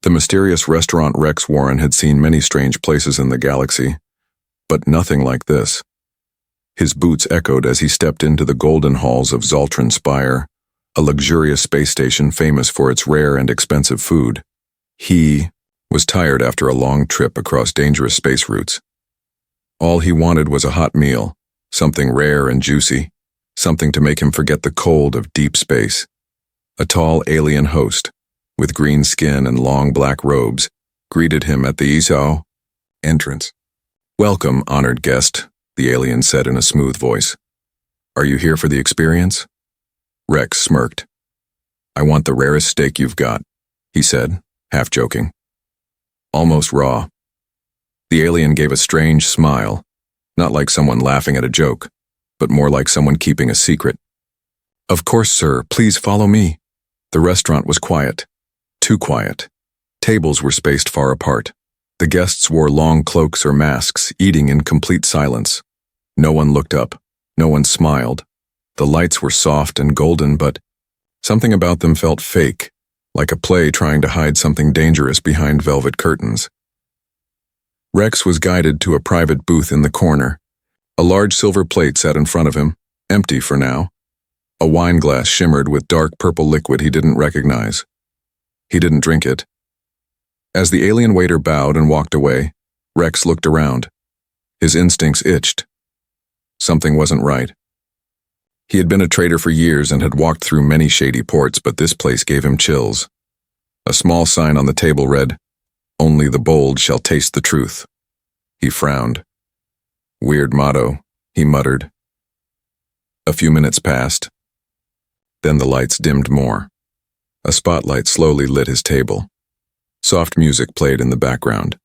The mysterious restaurant Rex Warren had seen many strange places in the galaxy, but nothing like this. His boots echoed as he stepped into the golden halls of Zoltran Spire, a luxurious space station famous for its rare and expensive food. He was tired after a long trip across dangerous space routes. All he wanted was a hot meal, something rare and juicy, something to make him forget the cold of deep space. A tall alien host, with green skin and long black robes, greeted him at the ISO entrance. "Welcome, honored guest," the alien said in a smooth voice. "Are you here for the experience?" Rex smirked. "I want the rarest steak you've got," he said, half joking. "Almost raw." The alien gave a strange smile, not like someone laughing at a joke, but more like someone keeping a secret. "Of course, sir, please follow me." The restaurant was quiet. Too quiet. Tables were spaced far apart. The guests wore long cloaks or masks, eating in complete silence. No one looked up. No one smiled. The lights were soft and golden, but something about them felt fake, like a play trying to hide something dangerous behind velvet curtains. Rex was guided to a private booth in the corner. A large silver plate sat in front of him, empty for now. A wine glass shimmered with dark purple liquid he didn't recognize. He didn't drink it. As the alien waiter bowed and walked away, Rex looked around. His instincts itched. Something wasn't right. He had been a trader for years and had walked through many shady ports, but this place gave him chills. A small sign on the table read, "Only the bold shall taste the truth." He frowned. "Weird motto," he muttered. A few minutes passed. Then the lights dimmed more. A spotlight slowly lit his table. Soft music played in the background,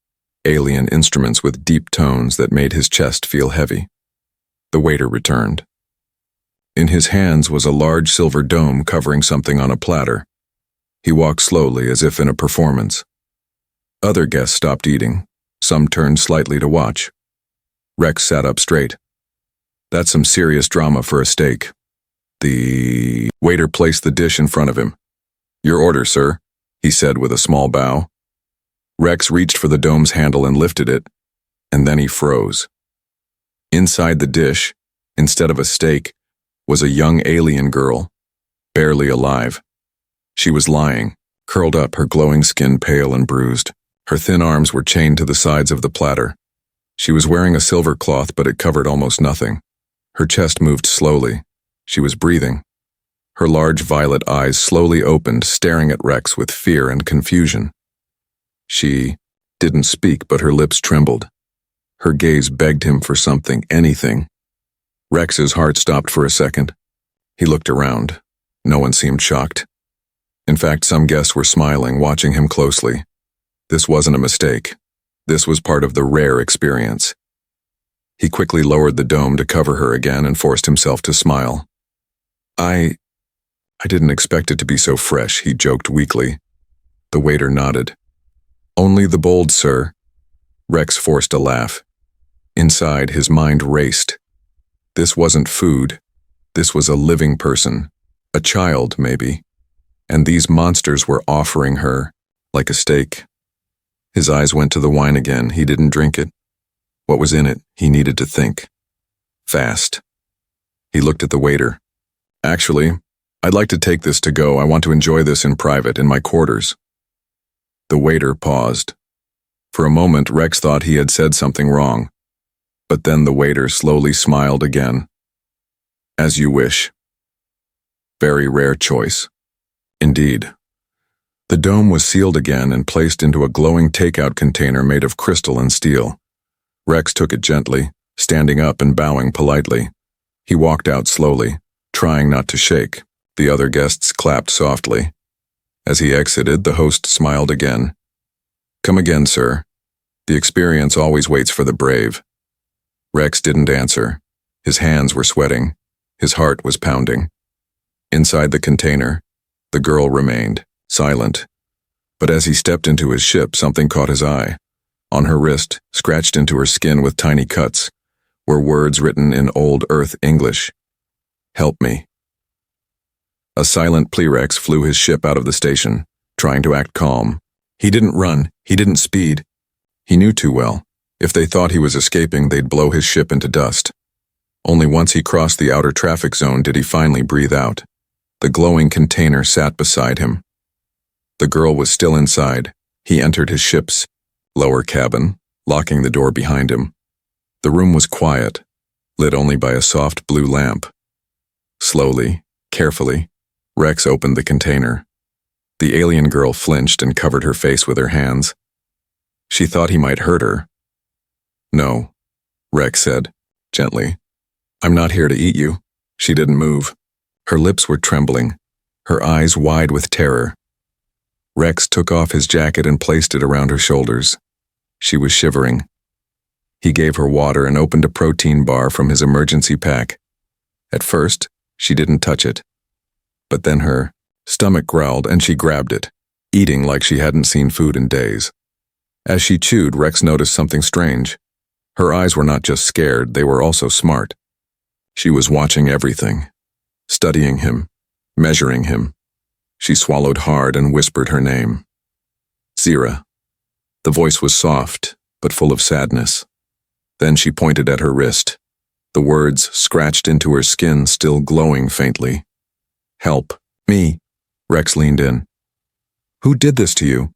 alien instruments with deep tones that made his chest feel heavy. The waiter returned. In his hands was a large silver dome covering something on a platter. He walked slowly as if in a performance. Other guests stopped eating. Some turned slightly to watch. Rex sat up straight. "That's some serious drama for a steak." The waiter placed the dish in front of him. "Your order, sir," he said with a small bow. Rex reached for the dome's handle and lifted it, and then he froze. Inside the dish, instead of a steak, was a young alien girl, barely alive. She was lying, curled up, her glowing skin pale and bruised. Her thin arms were chained to the sides of the platter. She was wearing a silver cloth, but it covered almost nothing. Her chest moved slowly. She was breathing. Her large violet eyes slowly opened, staring at Rex with fear and confusion. She didn't speak, but her lips trembled. Her gaze begged him for something, anything. Rex's heart stopped for a second. He looked around. No one seemed shocked. In fact, some guests were smiling, watching him closely. This wasn't a mistake. This was part of the rare experience. He quickly lowered the dome to cover her again and forced himself to smile. I didn't expect it to be so fresh," he joked weakly. The waiter nodded. "Only the bold, sir." Rex forced a laugh. Inside, his mind raced. This wasn't food. This was a living person. A child, maybe. And these monsters were offering her, like a steak. His eyes went to the wine again. He didn't drink it. What was in it? He needed to think. Fast. He looked at the waiter. "Actually, I'd like to take this to go. I want to enjoy this in private, in my quarters." The waiter paused. For a moment, Rex thought he had said something wrong. But then the waiter slowly smiled again. "As you wish." Very rare choice. Indeed. The dome was sealed again and placed into a glowing takeout container made of crystal and steel. Rex took it gently, standing up and bowing politely. He walked out slowly, trying not to shake. The other guests clapped softly. As he exited, the host smiled again. "Come again, sir. The experience always waits for the brave." Rex didn't answer. His hands were sweating. His heart was pounding. Inside the container, the girl remained, silent. But as he stepped into his ship, something caught his eye. On her wrist, scratched into her skin with tiny cuts, were words written in old Earth English. "Help me." A silent Plerex flew his ship out of the station, trying to act calm, He didn't run, he didn't speed. He knew too well. If they thought he was escaping, they'd blow his ship into dust. Only once he crossed the outer traffic zone did he finally breathe out. The glowing container sat beside him. The girl was still inside. He entered his ship's lower cabin, locking the door behind him. The room was quiet, lit only by a soft blue lamp. Slowly, carefully, Rex opened the container. The alien girl flinched and covered her face with her hands. She thought he might hurt her. "No," Rex said, gently. "I'm not here to eat you." She didn't move. Her lips were trembling, her eyes wide with terror. Rex took off his jacket and placed it around her shoulders. She was shivering. He gave her water and opened a protein bar from his emergency pack. At first, she didn't touch it. But then her stomach growled and she grabbed it, eating like she hadn't seen food in days. As she chewed, Rex noticed something strange. Her eyes were not just scared, they were also smart. She was watching everything, studying him, measuring him. She swallowed hard and whispered her name. "Zira." The voice was soft, but full of sadness. Then she pointed at her wrist, the words scratched into her skin, still glowing faintly. "Help. Me." Rex leaned in. "Who did this to you?"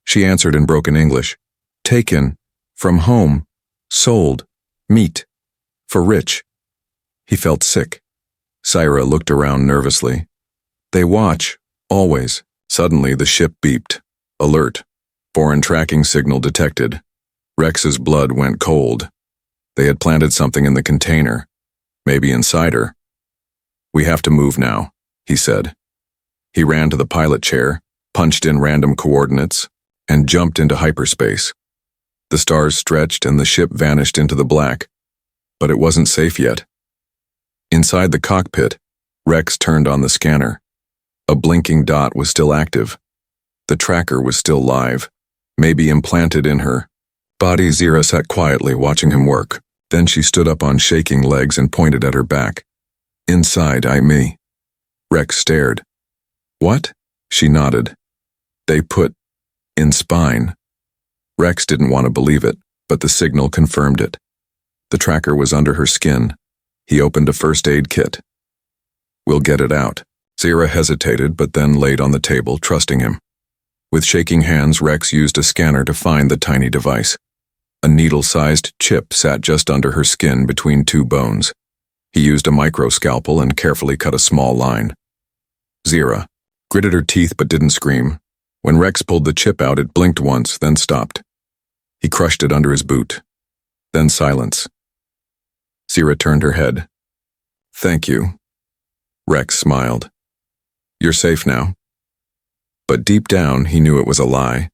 She answered in broken English. "Taken. From home. Sold. Meat. For rich." He felt sick. Syra looked around nervously. "They watch. Always." Suddenly the ship beeped. Alert. Foreign tracking signal detected. Rex's blood went cold. They had planted something in the container. Maybe inside her. "We have to move now," he said. He ran to the pilot chair, punched in random coordinates, and jumped into hyperspace. The stars stretched and the ship vanished into the black. But it wasn't safe yet. Inside the cockpit, Rex turned on the scanner. A blinking dot was still active. The tracker was still live, maybe implanted in her body. Zira sat quietly watching him work. Then she stood up on shaking legs and pointed at her back. "Inside, me." Rex stared. "What?" She nodded. "They put in spine." Rex didn't want to believe it, but the signal confirmed it. The tracker was under her skin. He opened a first aid kit. "We'll get it out." Zira hesitated, but then laid on the table, trusting him. With shaking hands, Rex used a scanner to find the tiny device. A needle-sized chip sat just under her skin between two bones. He used a microscalpel and carefully cut a small line. Zira gritted her teeth but didn't scream. When Rex pulled the chip out, it blinked once, then stopped. He crushed it under his boot. Then silence. Zira turned her head. "Thank you." Rex smiled. "You're safe now." But deep down, he knew it was a lie,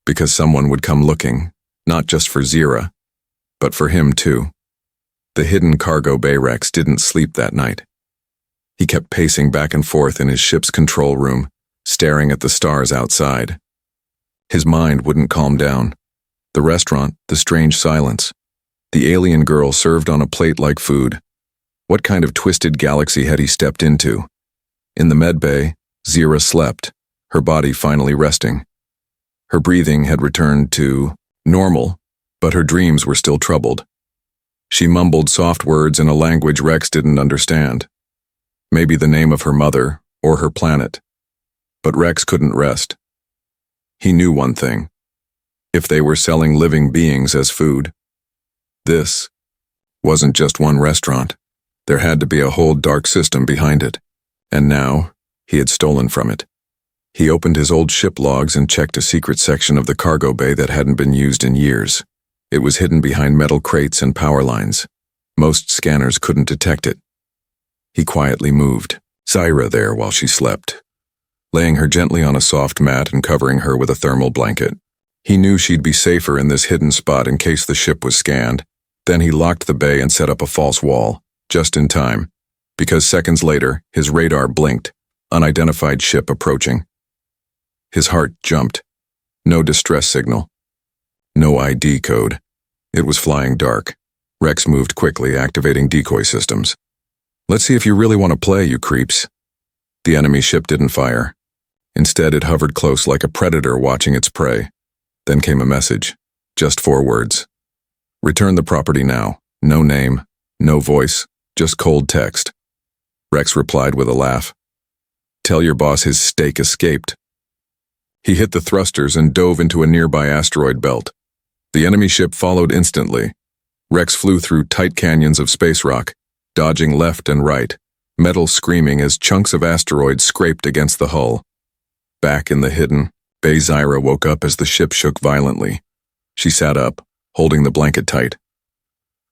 because someone would come looking, not just for Zira, but for him too. The hidden cargo bay. Rex didn't sleep that night. He kept pacing back and forth in his ship's control room, staring at the stars outside. His mind wouldn't calm down. The restaurant, the strange silence. The alien girl served on a plate like food. What kind of twisted galaxy had he stepped into? In the med bay, Zira slept, her body finally resting. Her breathing had returned to normal, but her dreams were still troubled. She mumbled soft words in a language Rex didn't understand. Maybe the name of her mother or her planet. But Rex couldn't rest. He knew one thing. If they were selling living beings as food, this wasn't just one restaurant. There had to be a whole dark system behind it. And now, he had stolen from it. He opened his old ship logs and checked a secret section of the cargo bay that hadn't been used in years. It was hidden behind metal crates and power lines. Most scanners couldn't detect it. He quietly moved Zira there while she slept, laying her gently on a soft mat and covering her with a thermal blanket. He knew she'd be safer in this hidden spot in case the ship was scanned. Then he locked the bay and set up a false wall, just in time, because seconds later, his radar blinked, unidentified ship approaching. His heart jumped. No distress signal. No ID code. It was flying dark. Rex moved quickly, activating decoy systems. "Let's see if you really want to play, you creeps." The enemy ship didn't fire. Instead, it hovered close like a predator watching its prey. Then came a message. Just 4 words. Return the property now. No name, no voice, just cold text. Rex replied with a laugh. Tell your boss his stake escaped. He hit the thrusters and dove into a nearby asteroid belt. The enemy ship followed instantly. Rex flew through tight canyons of space rock, dodging left and right, metal screaming as chunks of asteroids scraped against the hull. Back in the hidden, Bay Zyra woke up as the ship shook violently. She sat up, holding the blanket tight.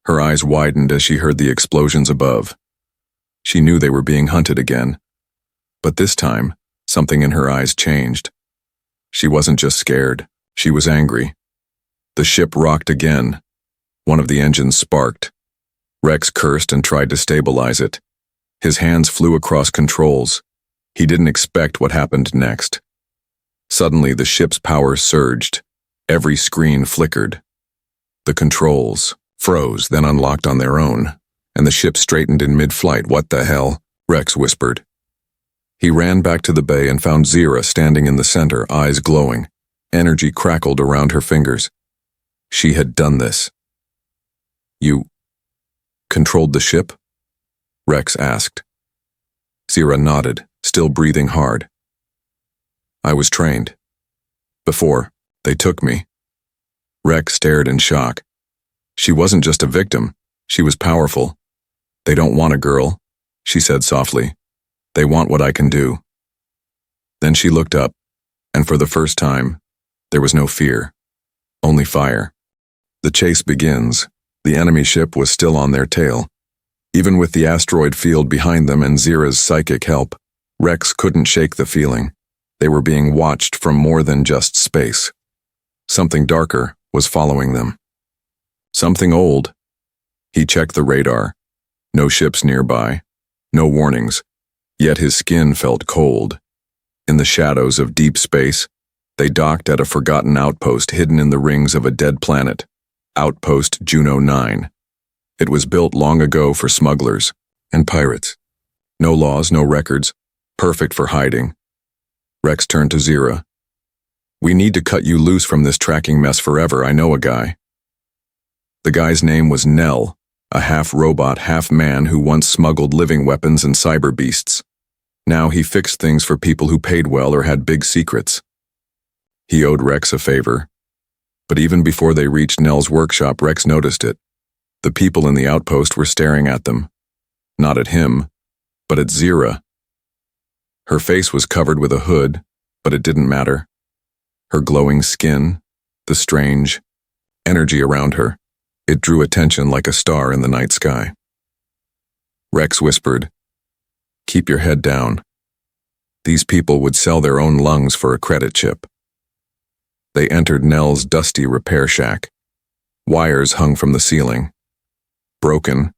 Her eyes widened as she heard the explosions above. She knew they were being hunted again. But this time, something in her eyes changed. She wasn't just scared, she was angry. The ship rocked again. One of the engines sparked. Rex cursed and tried to stabilize it. His hands flew across controls. He didn't expect what happened next. Suddenly, the ship's power surged. Every screen flickered. The controls froze, then unlocked on their own, and the ship straightened in mid-flight. What the hell? Rex whispered. He ran back to the bay and found Zyra standing in the center, eyes glowing. Energy crackled around her fingers. She had done this. You controlled the ship? Rex asked. Zyra nodded, still breathing hard. I was trained. Before, they took me. Rex stared in shock. She wasn't just a victim, she was powerful. They don't want a girl, she said softly. They want what I can do. Then she looked up, and for the first time, there was no fear, only fire. The chase begins. The enemy ship was still on their tail. Even with the asteroid field behind them and Zyra's psychic help, Rex couldn't shake the feeling. They were being watched from more than just space. Something darker was following them. Something old. He checked the radar. No ships nearby. No warnings. Yet his skin felt cold. In the shadows of deep space, they docked at a forgotten outpost hidden in the rings of a dead planet. Outpost Juno 9. It was built long ago for smugglers and pirates. No laws, no records. Perfect for hiding. Rex turned to Zyra. We need to cut you loose from this tracking mess forever. I know a guy. The guy's name was Nell, a half-robot, half-man who once smuggled living weapons and cyber beasts. Now he fixed things for people who paid well or had big secrets. He owed Rex a favor. But even before they reached Nell's workshop, Rex noticed it. The people in the outpost were staring at them. Not at him, but at Zyra. Her face was covered with a hood, but it didn't matter. Her glowing skin, the strange energy around her, it drew attention like a star in the night sky. Rex whispered, "Keep your head down." These people would sell their own lungs for a credit chip. They entered Nell's dusty repair shack. Wires hung from the ceiling. Broken,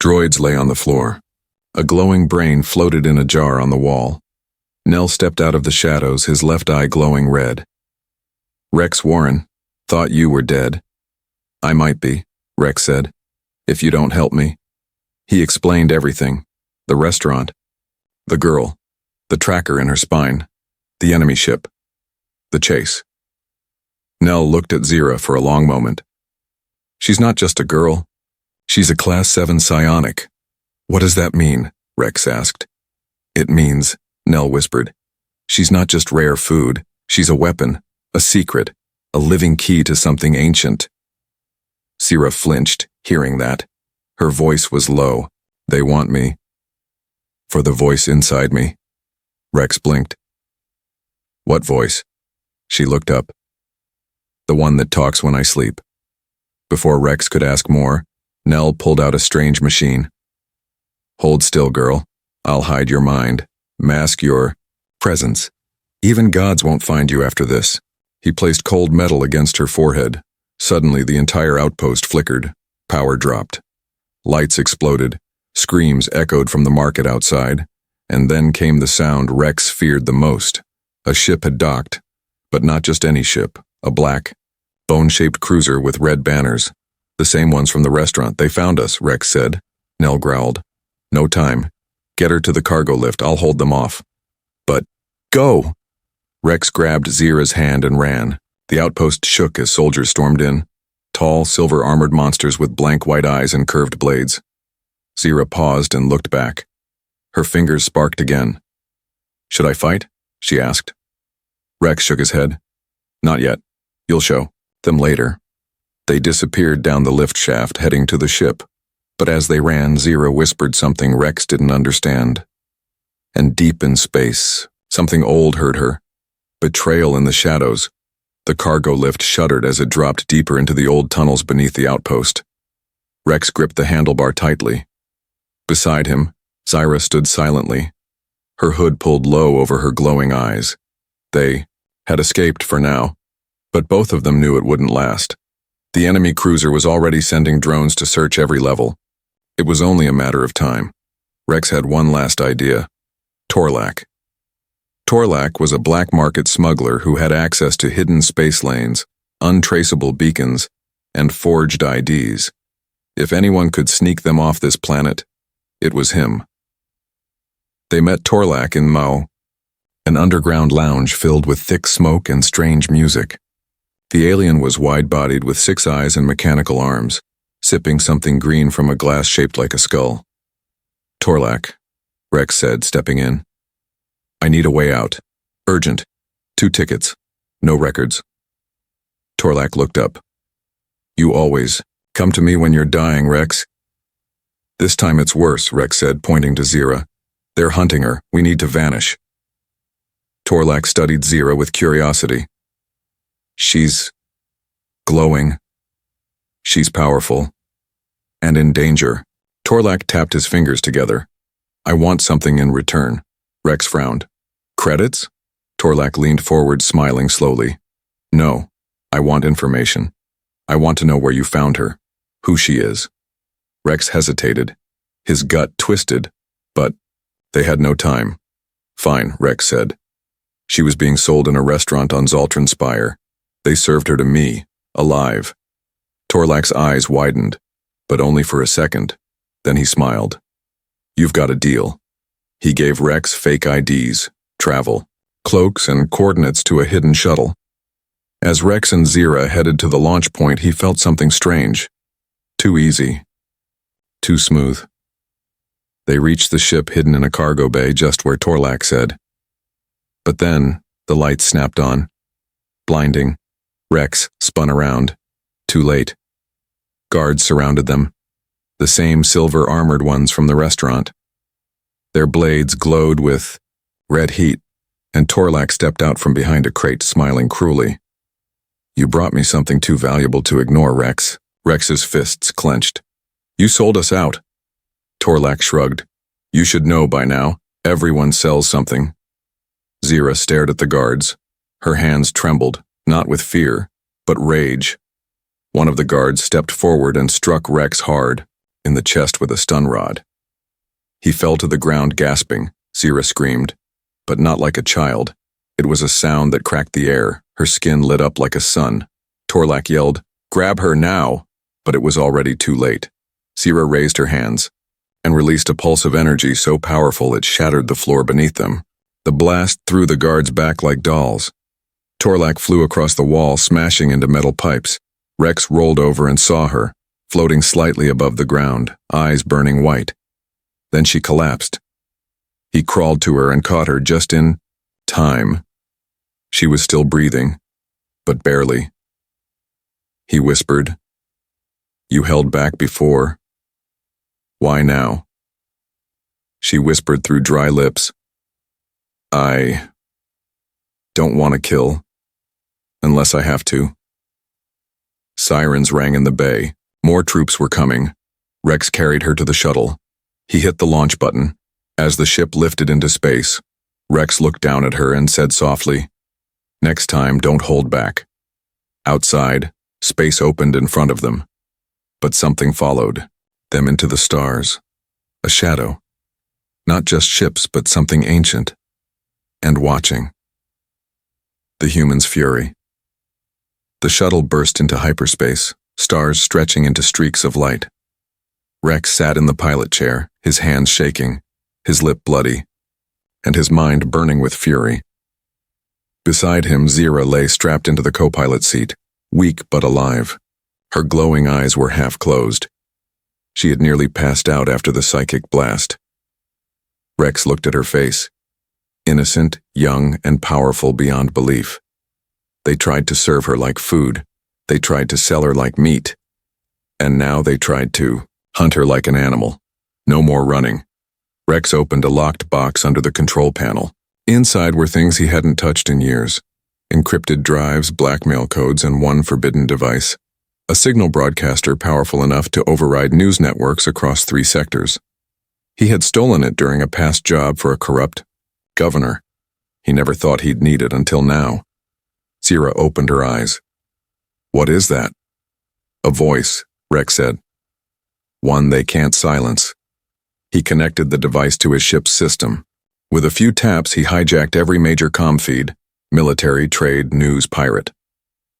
droids lay on the floor. A glowing brain floated in a jar on the wall. Nell stepped out of the shadows, his left eye glowing red. Rex Warren, thought you were dead. I might be, Rex said, if you don't help me. He explained everything. The restaurant, the girl, the tracker in her spine, the enemy ship, the chase. Nell looked at Zyra for a long moment. She's not just a girl. She's a Class 7 psionic. What does that mean? Rex asked. It means, Nell whispered, she's not just rare food. She's a weapon, a secret, a living key to something ancient. Zyra flinched, hearing that. Her voice was low. They want me. For the voice inside me. Rex blinked. What voice? She looked up. The one that talks when I sleep. Before Rex could ask more, Nell pulled out a strange machine. Hold still, girl. I'll hide your mind. Mask your presence. Even gods won't find you after this. He placed cold metal against her forehead. Suddenly, the entire outpost flickered. Power dropped. Lights exploded. Screams echoed from the market outside. And then came the sound Rex feared the most. A ship had docked. But not just any ship. A black, bone-shaped cruiser with red banners. The same ones from the restaurant. They found us, Rex said. Nell growled. No time. Get her to the cargo lift. I'll hold them off. But, go! Rex grabbed Zira's hand and ran. The outpost shook as soldiers stormed in. Tall, silver-armored monsters with blank white eyes and curved blades. Zira paused and looked back. Her fingers sparked again. "Should I fight?" she asked. Rex shook his head. "Not yet. You'll show them later." They disappeared down the lift shaft, heading to the ship. But as they ran, Zira whispered something Rex didn't understand. And deep in space, something old heard her. Betrayal in the shadows. The cargo lift shuddered as it dropped deeper into the old tunnels beneath the outpost. Rex gripped the handlebar tightly. Beside him, Zira stood silently, her hood pulled low over her glowing eyes. They had escaped for now, but both of them knew it wouldn't last. The enemy cruiser was already sending drones to search every level. It was only a matter of time. Rex had one last idea. Torlak. Torlak was a black market smuggler who had access to hidden space lanes, untraceable beacons, and forged IDs. If anyone could sneak them off this planet, it was him. They met Torlak in Mao, an underground lounge filled with thick smoke and strange music. The alien was wide-bodied with 6 eyes and mechanical arms, sipping something green from a glass shaped like a skull. "Torlak," Rex said, stepping in. "I need a way out. Urgent. 2 tickets. No records." Torlak looked up. "You always come to me when you're dying, Rex." "This time it's worse," Rex said, pointing to Zira. "They're hunting her. We need to vanish." Torlak studied Zira with curiosity. "She's glowing. She's powerful. And in danger." Torlak tapped his fingers together. "I want something in return." Rex frowned. "Credits?" Torlak leaned forward, smiling slowly. "No, I want information. I want to know where you found her, who she is." Rex hesitated, his gut twisted, but they had no time. "Fine," Rex said. "She was being sold in a restaurant on Zoltran Spire. They served her to me, alive." Torlak's eyes widened, but only for a second. Then he smiled. "You've got a deal." He gave Rex fake IDs, travel, cloaks, and coordinates to a hidden shuttle. As Rex and Zira headed to the launch point, he felt something strange. Too easy. Too smooth. They reached the ship hidden in a cargo bay just where Torlak said. But then, the lights snapped on. Blinding. Rex spun around. Too late. Guards surrounded them. The same silver-armored ones from the restaurant. Their blades glowed with red heat, and Torlak stepped out from behind a crate, smiling cruelly. "You brought me something too valuable to ignore, Rex." Rex's fists clenched. "You sold us out." Torlak shrugged. "You should know by now. Everyone sells something." Zira stared at the guards. Her hands trembled, not with fear, but rage. One of the guards stepped forward and struck Rex hard, in the chest with a stun rod. He fell to the ground gasping. Zira screamed, but not like a child. It was a sound that cracked the air, her skin lit up like a sun. Torlak yelled, "Grab her now!" But it was already too late. Zira raised her hands and released a pulse of energy so powerful it shattered the floor beneath them. The blast threw the guards back like dolls. Torlak flew across the wall, smashing into metal pipes. Rex rolled over and saw her, floating slightly above the ground, eyes burning white. Then she collapsed. He crawled to her and caught her just in time. She was still breathing, but barely. He whispered, "You held back before. Why now?" She whispered through dry lips, "I don't want to kill, unless I have to." Sirens rang in the bay. More troops were coming. Rex carried her to the shuttle. He hit the launch button. As the ship lifted into space, Rex looked down at her and said softly, "Next time, don't hold back." Outside, space opened in front of them. But something followed them into the stars. A shadow. Not just ships, but something ancient. And watching. The human's fury. The shuttle burst into hyperspace, stars stretching into streaks of light. Rex sat in the pilot chair, his hands shaking, his lip bloody, and his mind burning with fury. Beside him, Zira lay strapped into the co-pilot seat, weak but alive. Her glowing eyes were half closed. She had nearly passed out after the psychic blast. Rex looked at her face. Innocent, young, and powerful beyond belief. They tried to serve her like food. They tried to sell her like meat. And now they tried to hunt her like an animal. No more running. Rex opened a locked box under the control panel. Inside were things he hadn't touched in years. Encrypted drives, blackmail codes, and one forbidden device. A signal broadcaster powerful enough to override news networks across 3 sectors. He had stolen it during a past job for a corrupt governor. He never thought he'd need it until now. Zira opened her eyes. "What is that?" "A voice," Rex said. "One they can't silence." He connected the device to his ship's system. With a few taps, he hijacked every major comm feed: military, trade, news, pirate.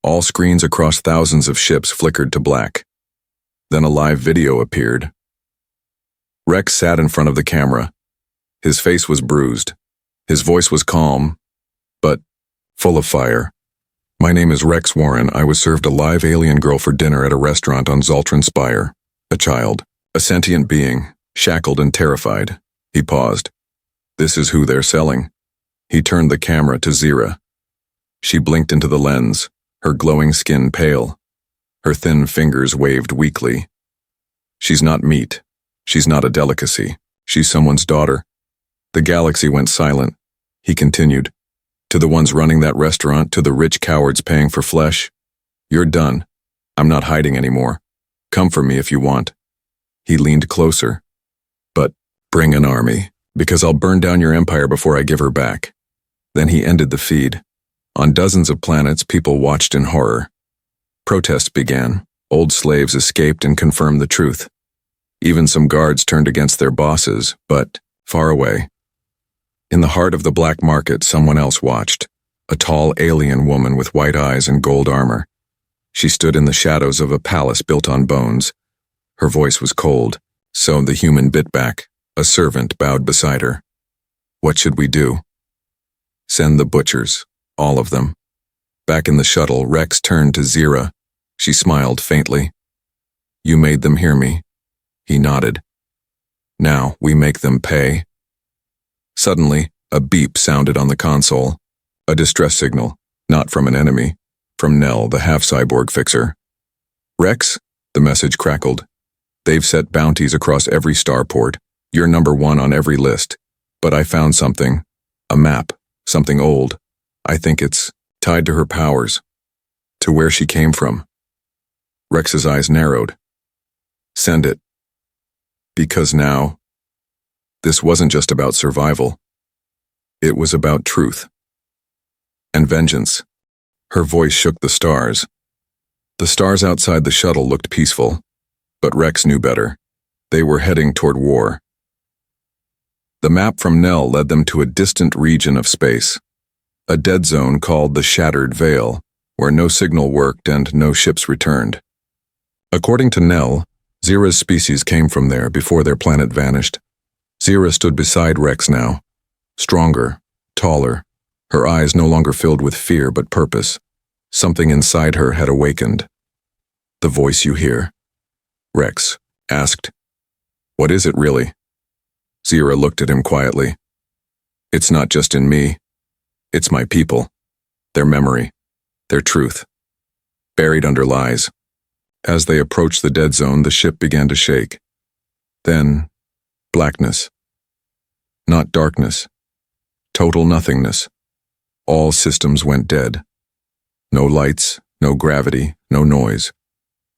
All screens across thousands of ships flickered to black. Then a live video appeared. Rex sat in front of the camera. His face was bruised. His voice was calm, but full of fire. "My name is Rex Warren. I was served a live alien girl for dinner at a restaurant on Zoltran Spire. A child, a sentient being, shackled and terrified." He paused. "This is who they're selling." He turned the camera to Zira. She blinked into the lens, her glowing skin pale. Her thin fingers waved weakly. "She's not meat. She's not a delicacy. She's someone's daughter." The galaxy went silent. He continued. "To the ones running that restaurant, to the rich cowards paying for flesh, you're done. I'm not hiding anymore. Come for me if you want." He leaned closer. "But bring an army, because I'll burn down your empire before I give her back." Then he ended the feed. On dozens of planets, people watched in horror. Protests began. Old slaves escaped and confirmed the truth. Even some guards turned against their bosses, but far away. In the heart of the black market, someone else watched. A tall alien woman with white eyes and gold armor. She stood in the shadows of a palace built on bones. Her voice was cold, so the human bit back. A servant bowed beside her. "What should we do?" "Send the butchers, all of them." Back in the shuttle, Rex turned to Zira. She smiled faintly. "You made them hear me." He nodded. "Now we make them pay." Suddenly, a beep sounded on the console. A distress signal, not from an enemy, from Nell, the half-cyborg fixer. "Rex," the message crackled. "They've set bounties across every starport. You're number 1 on every list. But I found something. A map. Something old. I think it's tied to her powers. To where she came from." Rex's eyes narrowed. "Send it. Because now, this wasn't just about survival. It was about truth. And vengeance." Her voice shook the stars. The stars outside the shuttle looked peaceful, but Rex knew better. They were heading toward war. The map from Nell led them to a distant region of space. A dead zone called the Shattered Veil, where no signal worked and no ships returned. According to Nell, Zira's species came from there before their planet vanished. Zira stood beside Rex now, stronger, taller, her eyes no longer filled with fear but purpose. Something inside her had awakened. "The voice you hear?" Rex asked. "What is it really?" Zira looked at him quietly. "It's not just in me. It's my people. Their memory. Their truth. Buried under lies." As they approached the dead zone, the ship began to shake. Then, blackness. Not darkness. Total nothingness. All systems went dead. No lights, no gravity, no noise.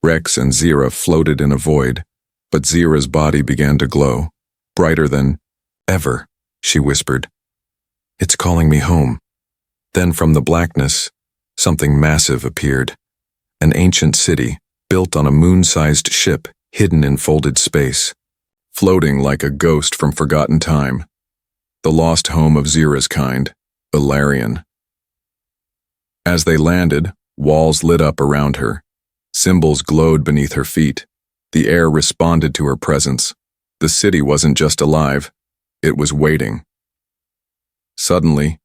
Rex and Zira floated in a void, but Zira's body began to glow. "Brighter than ever," she whispered. "It's calling me home." Then from the blackness, something massive appeared. An ancient city, built on a moon-sized ship, hidden in folded space. Floating like a ghost from forgotten time. The lost home of Zira's kind, Ilarion. As they landed, walls lit up around her. Symbols glowed beneath her feet. The air responded to her presence. The city wasn't just alive, it was waiting. Suddenly,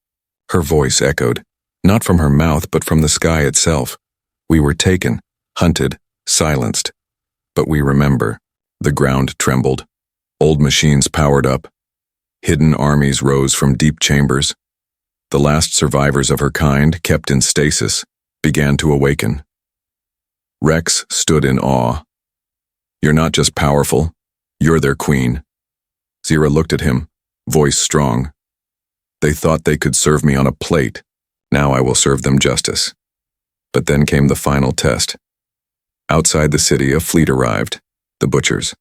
her voice echoed. Not from her mouth, but from the sky itself. We were taken, hunted, silenced. But we remember. The ground trembled. Old machines powered up. Hidden armies rose from deep chambers. The last survivors of her kind, kept in stasis, began to awaken. Rex stood in awe. You're not just powerful, you're their queen. Zira looked at him, voice strong. They thought they could serve me on a plate. Now I will serve them justice. But then came the final test. Outside the city, a fleet arrived, the butchers.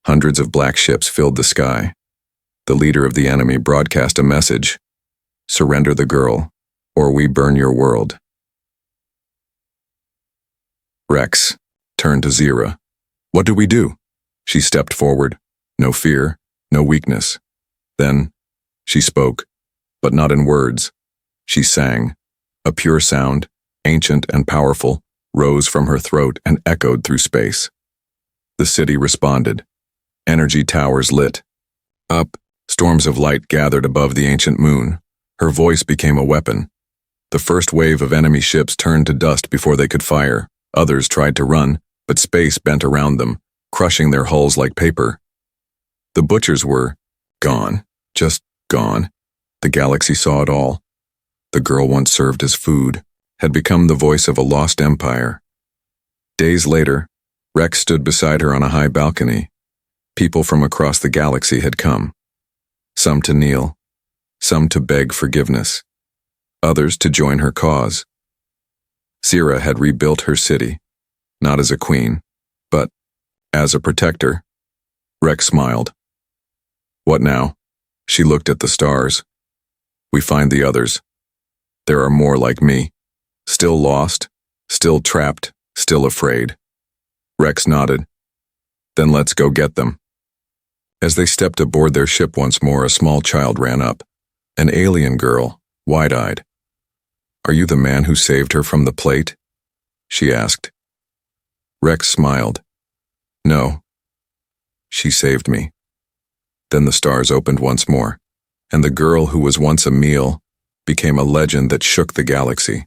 Hundreds of black ships filled the sky. The leader of the enemy broadcast a message. Surrender the girl, or we burn your world. Rex turned to Zira. What do we do? She stepped forward. No fear, no weakness. Then, she spoke, but not in words. She sang. A pure sound, ancient and powerful, rose from her throat and echoed through space. The city responded. Energy towers lit. Up, storms of light gathered above the ancient moon. Her voice became a weapon. The first wave of enemy ships turned to dust before they could fire. Others tried to run, but space bent around them, crushing their hulls like paper. The butchers were gone, just gone. The galaxy saw it all. The girl once served as food, had become the voice of a lost empire. Days later, Rex stood beside her on a high balcony. People from across the galaxy had come. Some to kneel, some to beg forgiveness, others to join her cause. Zira had rebuilt her city, not as a queen, but as a protector. Rex smiled. What now? She looked at the stars. We find the others. There are more like me. Still lost, still trapped, still afraid. Rex nodded. Then let's go get them. As they stepped aboard their ship once more, a small child ran up. An alien girl, wide-eyed. Are you the man who saved her from the plate? She asked. Rex smiled. No. She saved me. Then the stars opened once more, and the girl who was once a meal became a legend that shook the galaxy.